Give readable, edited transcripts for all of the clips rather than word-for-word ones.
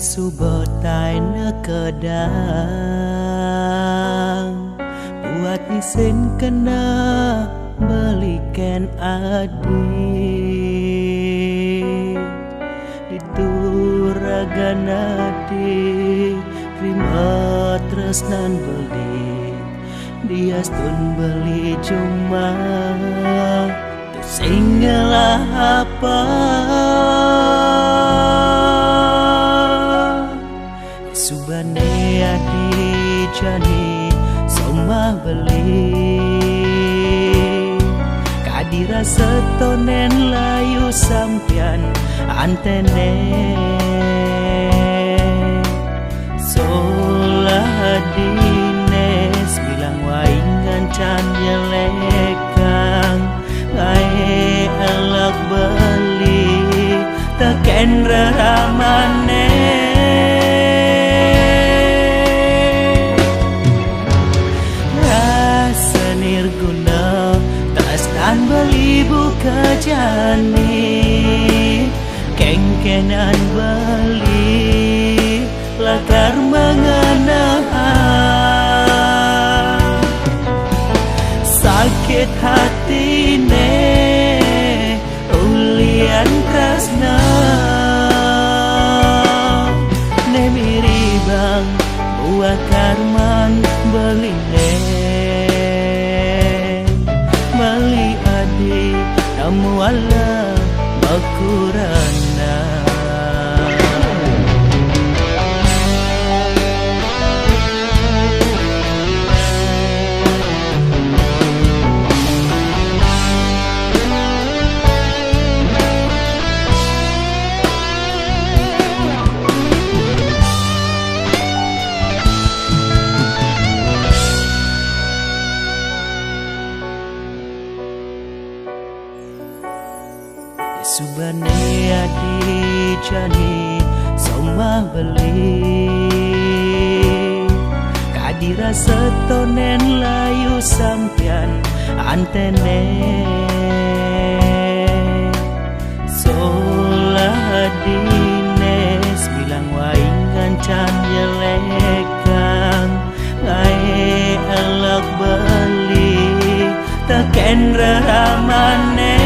subotai nekedang buat isin kena belikan adik dituragan adik terima tresnan beli dia stun beli cuma tersingalah apa subane adi jani somah beli kadira setonen layu sampian antene solah dines bilang waingan can nyelekang ngae elak beli teken ramane Tasnan beli buka jani kengkenan beli lakar mengenang sakit hati ulian tresna miri bang buah karman beli Mali adi namu Allah makurana subane adi jani somah beli kadira setonen layu sampian antene solah dines bilang waingan can nyelekang ngae elak beli teken ramane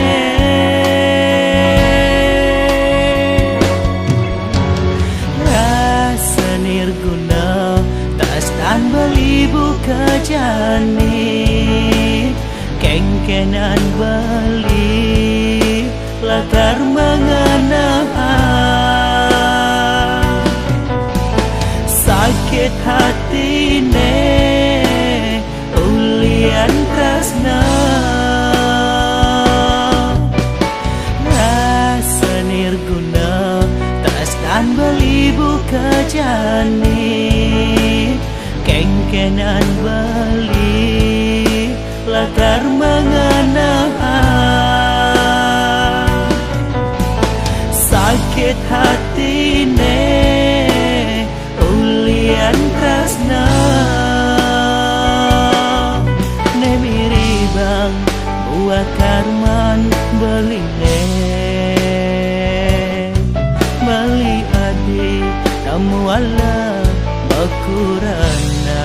Tasnan beli buka jani kengkenan beli lakar mengenang sakit hati ulian tresna rasa nirguna tasnan beli buka jani kengkenan beli lakar mengenang sakit hati ulian tresna miri bang buah karman beli Mali adi namu Allah makurana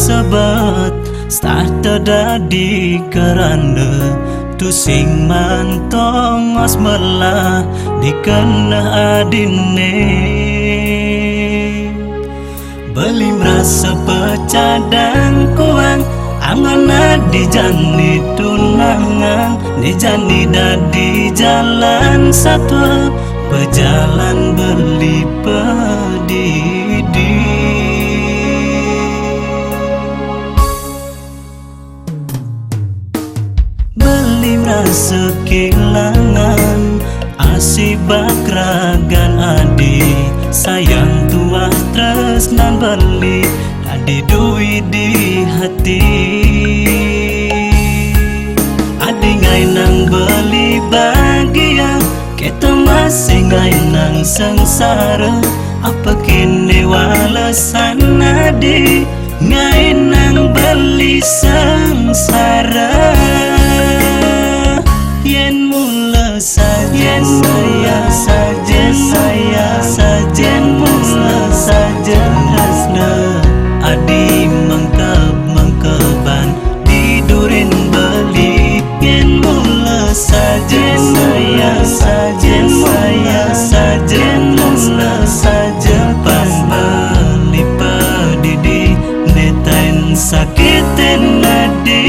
sebet starter dadi kerana tu sing mantong as melah dikena adine beli merasa pecadang kuang angan di jani tunangan di jani dadi jalan satu berjalan beli pedidi beli merasa kehilangan asibak ragan adi sayang tua tresnan beli adi duit di hati adi ngai nang beli bahagia kita masih ngai nang sengsara apa kini walasan adi ngai nang beli sengsara yen mula sajen sajen mula sajen hasna adi mangkeban tidurin beli yen mula sajen mula sajen pas beli pedidi netain sakitin adi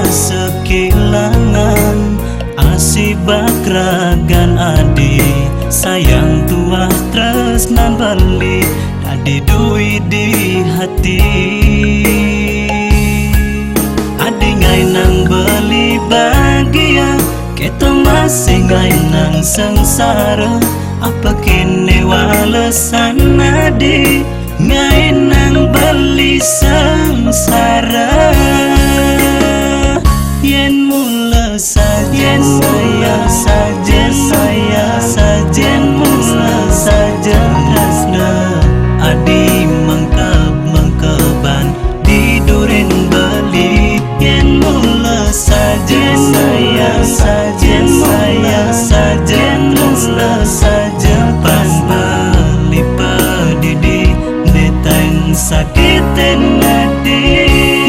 sekilangan asibak ragan adi sayang tua tresnan beli adi duit di hati adi ngai nang beli bahagia kita masih ngai nang sengsara apa kini walasan adi ngai nang beli sengsara yen mula sajen mula sajen hasna adi mangkeban tidurin beli yen mula sajen mula sajen pas beli pedidi netain sakitin adi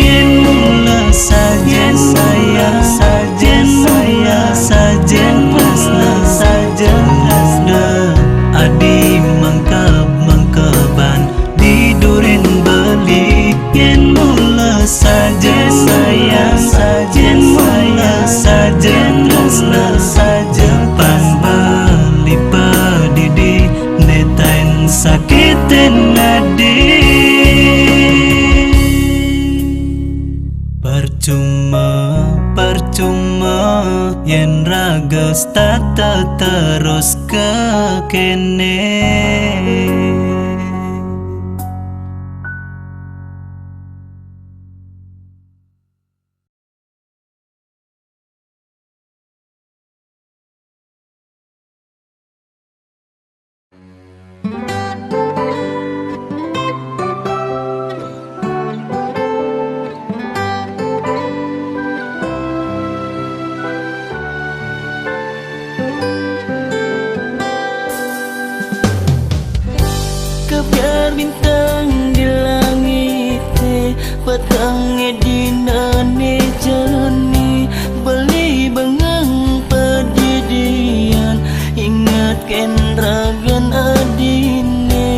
yen mula sajen mula sajen hasna adi mangkeban tidurin beli yen mula sajen mula sajen pas beli pedidi netain sakitin adi percuma yen ragas tata terus ke kene biar bintang di langit petangnya di nane jernih beli bengang pedidian ingatkan ragan adine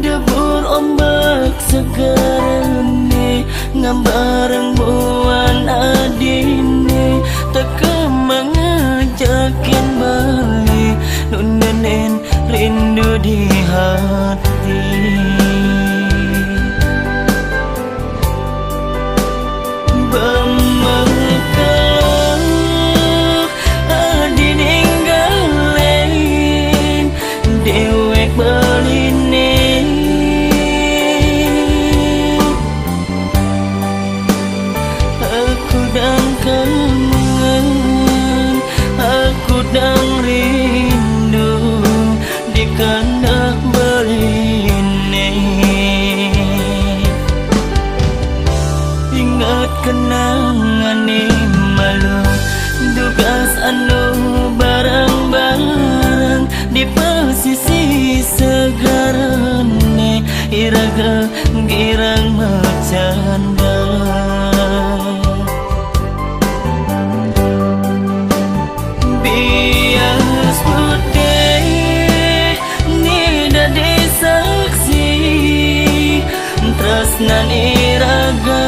debur ombak segarane ngambareng buan adine tak mengajakin balik nunen rindu di hati bemekal adi ninggalin kenangan malu tugas anu bareng-bareng di posisi segarane iraga girang macanda bias putih ni dadi saksi tresnan iraga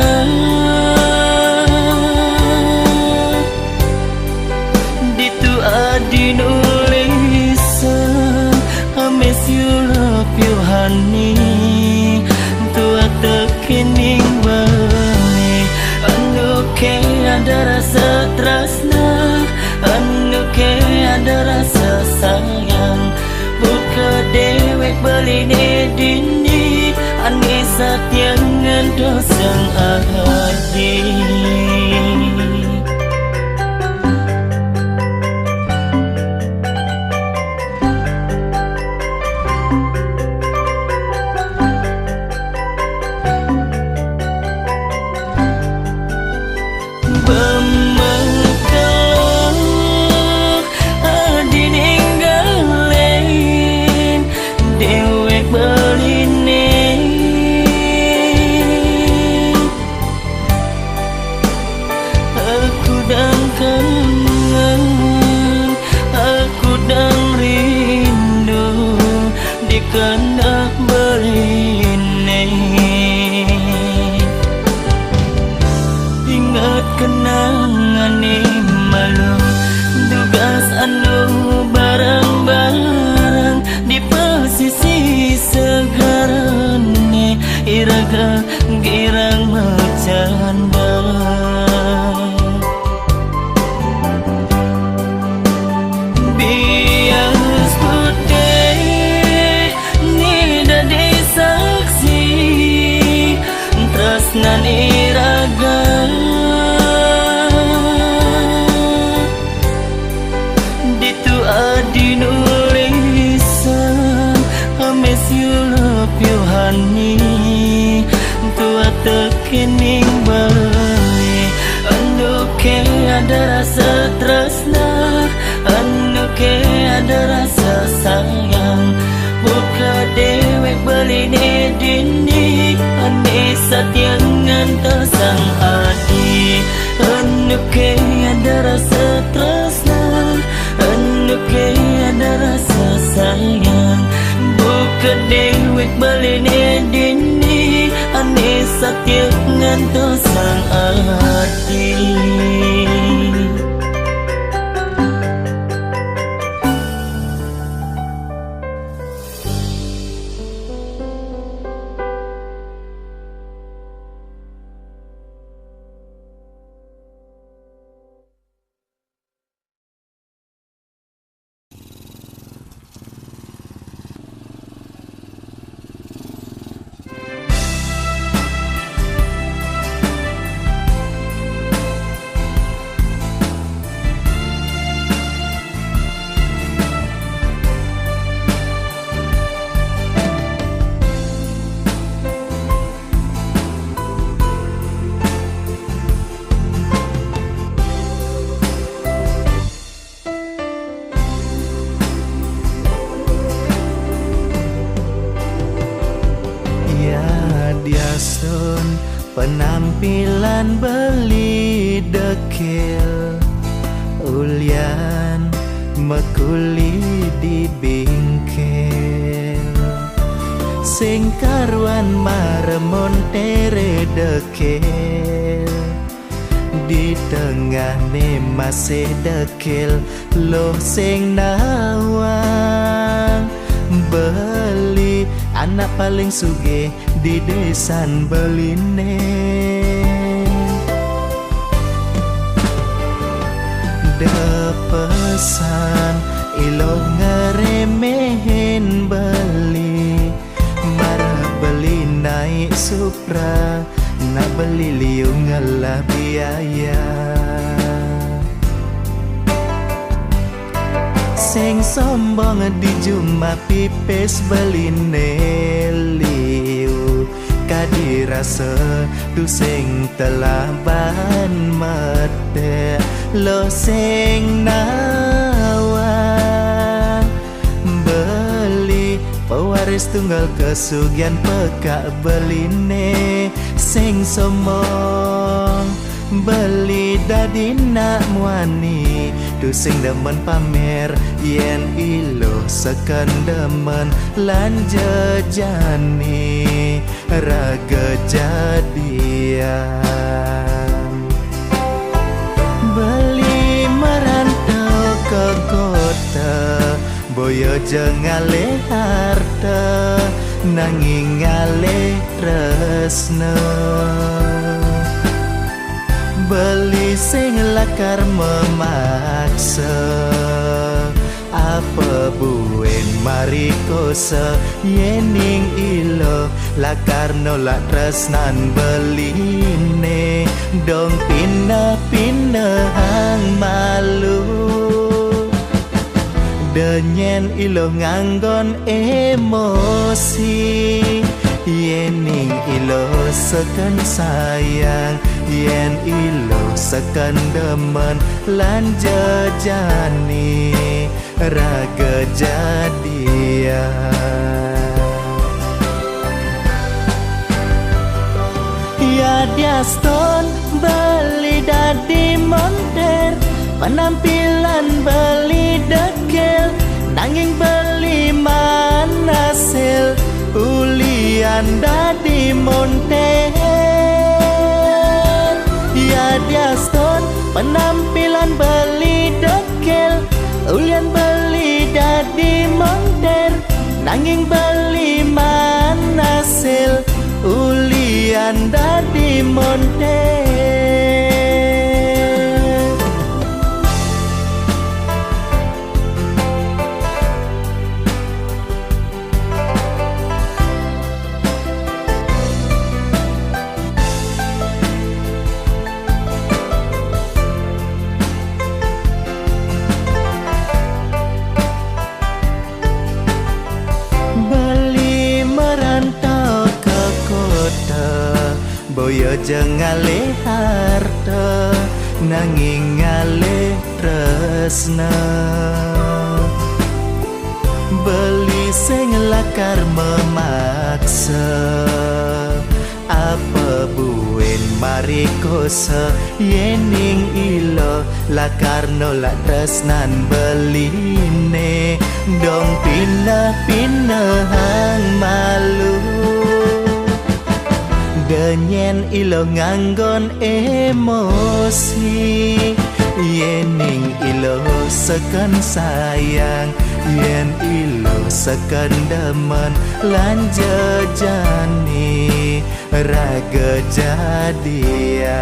I miss you, love you, honey. Tua tekening balik anu ke ada rasa tresna, anu ke ada rasa sayang. Buka dewek beli dini, ane satyangan dosang hati. Kena berine ingat kenangan malu tugas anu bareng-bareng di posisi segarane iraga girang macanda nan iraga ditu adi nulisan I miss you, love you, honey. Tua tekening balik anu ke ada rasa tresna, anu ke ada rasa sayang. Buka dewek beli dini, ane satyangan tasang adi. Anu ke ada rasa tresna, anu ke ada rasa sayang. Buka dewek beli dini, ane satyangan tasang adi. Penampilan beli dekil ulian mekuli di bingkel sing karuan maremon tere dekil di tengah ne masih dekil loh sing nawang beli anak paling sugih di desan beline depesan ilo ngeremehin beli marah beli naik Supra nak beli liung ngalah biaya sing sombong di juma pipes beline liu kadirasa tu sing telaban mate lo sing nawang beli pewaris tunggal kesugian peka beline sing somong beli dadi nak muani tu sing demen pamer yen ilo seken demen lan jejani raga jadian beli merantau ke kota boyo jengale harta nanging ngale tresna beli sing lakar memaksa apa buen mari kosa yening ilo lakar nolak tresnan beline dong pindah-pindah hang malu denyen ilo nganggon emosi yening ilo seken sayang yen ilo seken demen lan jejani raga jadian ya diaston beli dadi monter penampilan beli dekel nanging beli manasil ulian dadi monter ya diaston penampilan beli dekel ulian beli dadi monter nanging beli manasil ulian dadi monter boyo jengale harta nanging ngale tresna beli sing lakar memaksa apa buen mari kosa yening ilo lakar nolak tresnan beline dong pindah-pindah hang malu denyen ilo nganggon emosi yening ilo seken sayang yen ilo seken demen lan jejani raga jadian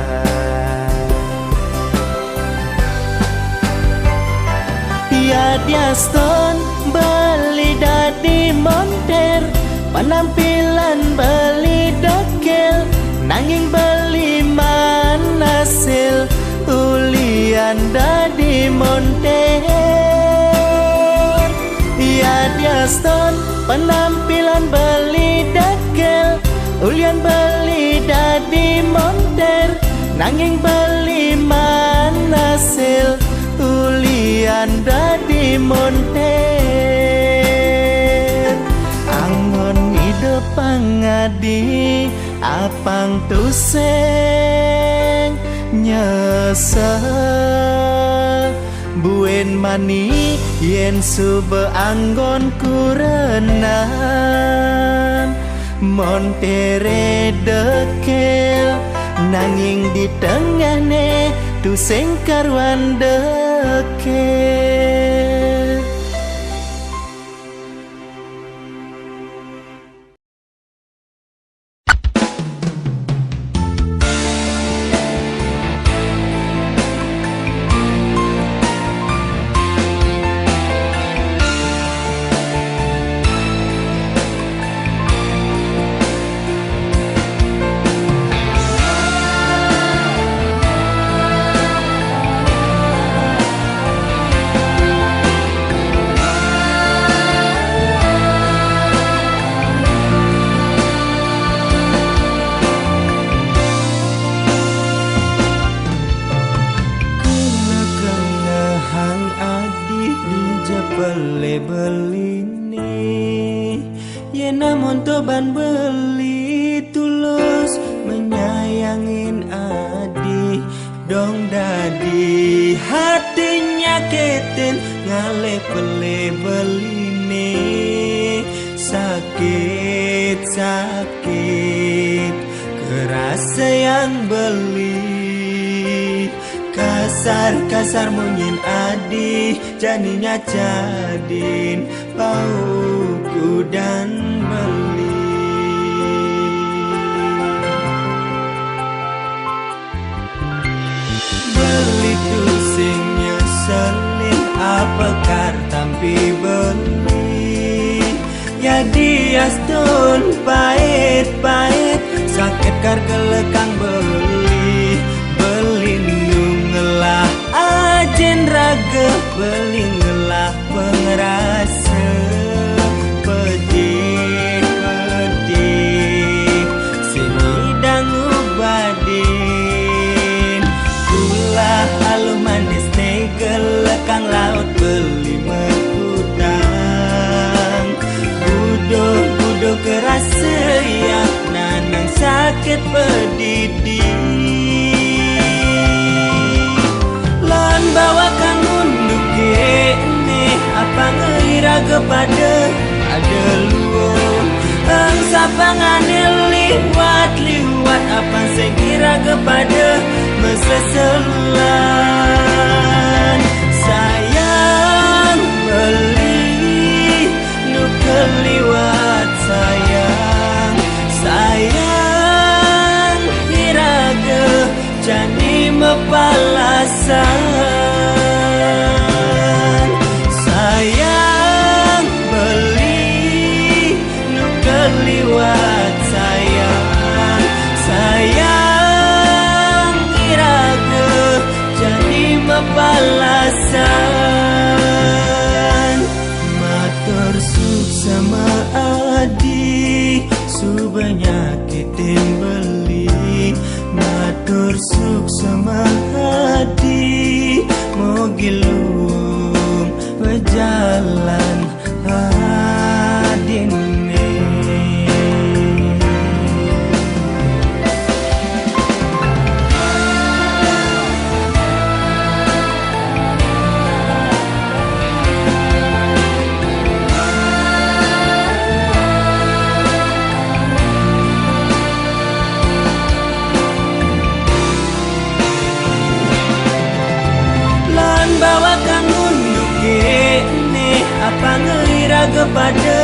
ya diaston beli dadi monter penampilan beli dekel nanging beli manasil ulian dadi monter ya diaston penampilan beli dekel ulian beli dadi monter nanging beli manasil ulian dadi monter angon hidup pangadi apang tuseng nyesel buen mani yen sube anggon kurenan montere dekel nanging di tengahne tuseng karwan dekel ban beli tulus menyayangin adik dong dadi hatinya keten ngale pele beline sakit kerasa yang beli kasar munyin adi janinya jadin pauku dan beli tuh sing nyeselin apa kar tampi beli ya dias tun pahit sakit kar kelekang beli nungelah ajen raga beli ngelah pengerasa pedih sini dangu badin kulah halu manis negel lekang laut beli mekutang budo kerasa ya nanang sakit pedidi lan bawa kamu nukene apa ngira kepada ada luang sapangane liwat apa saya kira kepada meseselan sayang beli nu keliwat sayang iraga jani mepalasan sayang beli nu keliwat sayang iraga jani mepalasan matur suk sama adi subanyakitin beli matur suk sama hati mau gilung berjalan adine bawa kamu nukene apa ngira kepada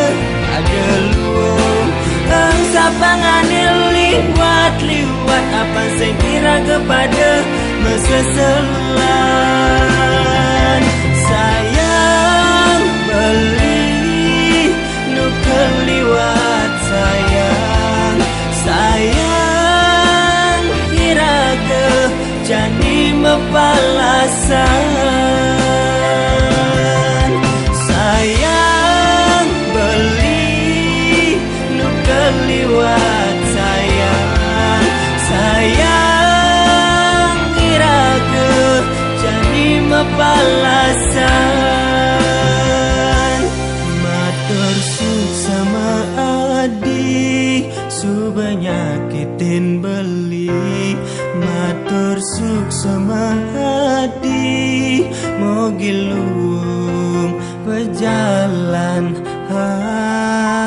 ada luang sapangane liwat apa saya kira kepada meseselan sayang beli nu keliwat sayang iraga jani mepalasan sayang beli nu keliwat sayang iraga jani mepalasan matur suk sama adi subanyakitin beli matur suk sama hati mau gilung berjalan hadine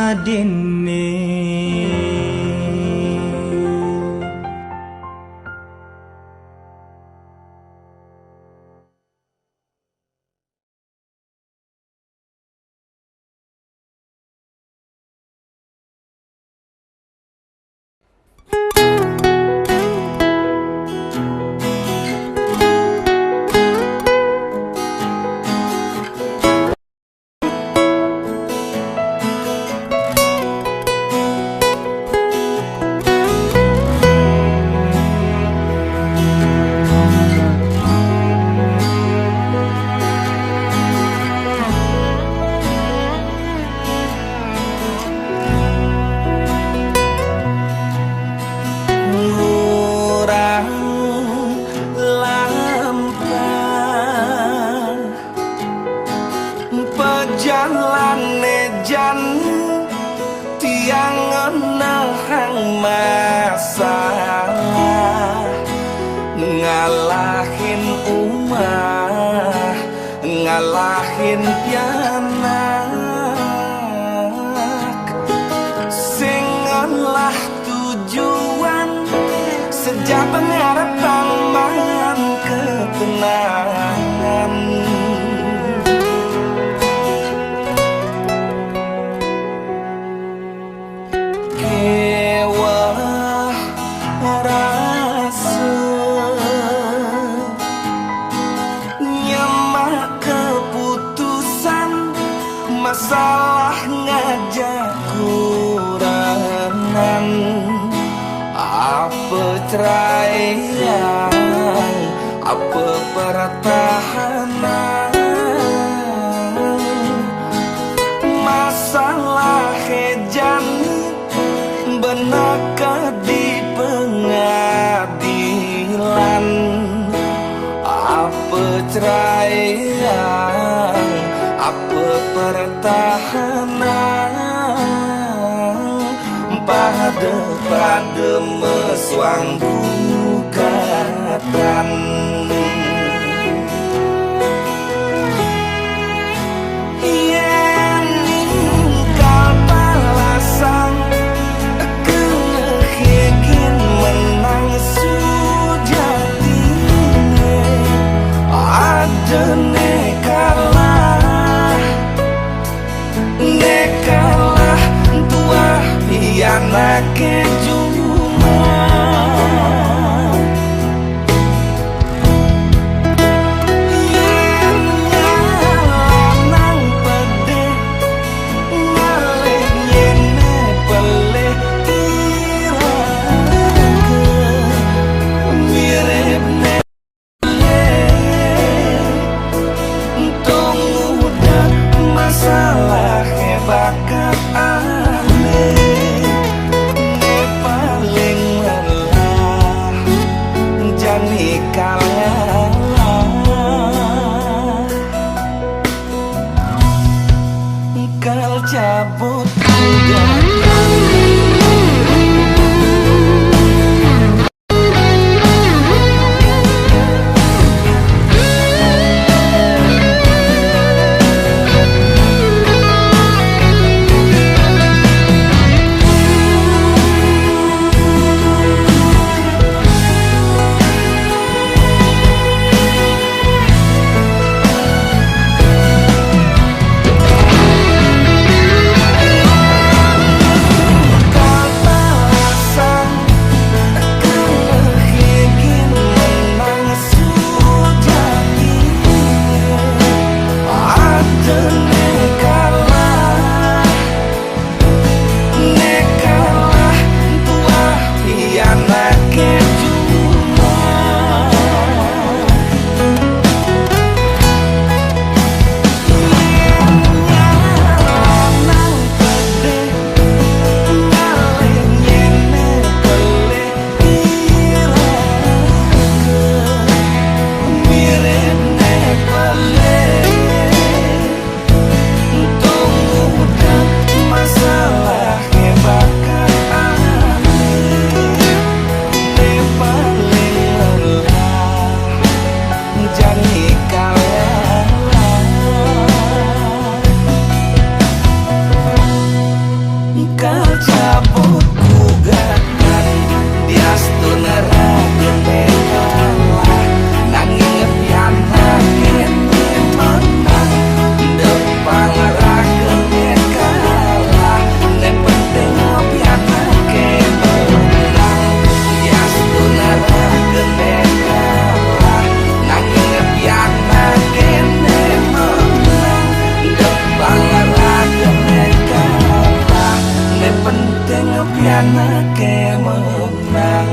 ngalahin umah, ngalahin pianak. Sing lah tujuan sejak pengharapan mangan ketenangan. Kewah rasa nyemak keputusan, masalah ngajak kurangan. Apa ceraian, apa pertahanan, masalah hejan benakah di pengadilan. Apa ceraian, apa pertahanan, pada meswang gugatan. Yen ninggal balasan kehegin menang sujatine, ada nekalah tua pianak cuma. Yen nyalanang pede ngalih yene peleh irake mirip masalah bakat aneh, ne paling lelah jani kalah kal cabut gugatan. Anaknya menang.